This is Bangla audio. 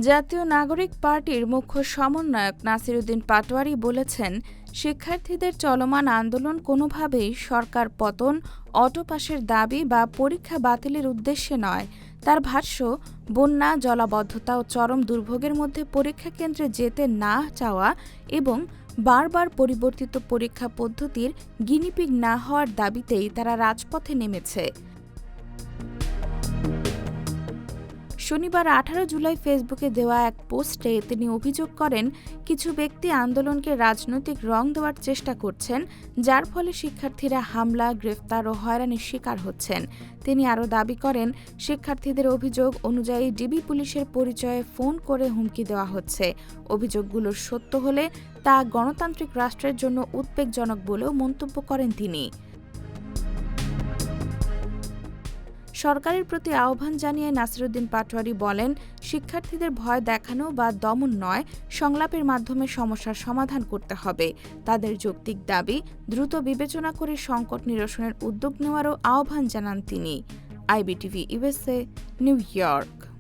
জাতীয় নাগরিক পার্টির মুখ্য সমন্বয়ক নাসিরুদ্দিন পাটোয়ারী বলেছেন, শিক্ষার্থীদের চলমান আন্দোলন কোনোভাবেই সরকার পতন, অটো পাসের দাবি বা পরীক্ষা বাতিলের উদ্দেশ্যে নয়। তার ভাষ্য, বন্যা, জলাবদ্ধতা ও চরম দুর্ভোগের মধ্যে পরীক্ষা কেন্দ্রে যেতে না চাওয়া এবং বারবার পরিবর্তিত পরীক্ষা পদ্ধতির গিনিপিগ না হওয়ার দাবিতেই তারা রাজপথে নেমেছে। শনিবার 18 জুলাই ফেসবুকে দেওয়া এক পোস্টে তিনি অভিযোগ করেন, কিছু ব্যক্তি আন্দোলনকে রাজনৈতিক রং দেওয়ার চেষ্টা করছেন, যার ফলে শিক্ষার্থীরা হামলা, গ্রেফতার ও হয়রানির শিকার হচ্ছেন। তিনি আরও দাবি করেন, শিক্ষার্থীদের অভিযোগ অনুযায়ী ডিবি পুলিশের পরিচয়ে ফোন করে হুমকি দেওয়া হচ্ছে। অভিযোগগুলো সত্য হলে তা গণতান্ত্রিক রাষ্ট্রের জন্য উদ্বেগজনক বলেও মন্তব্য করেন তিনি। সরকারের প্রতি আহ্বান জানিয়ে নাসিরুদ্দিন পাটোয়ারী বলেন, শিক্ষার্থীদের ভয় দেখানো বা দমন নয়, সংলাপের মাধ্যমে সমস্যার সমাধান করতে হবে। তাদের যৌক্তিক দাবি দ্রুত বিবেচনা করে সংকট নিরসনের উদ্যোগ নেওয়ারও আহ্বান জানান তিনি। IBTV USA, new York.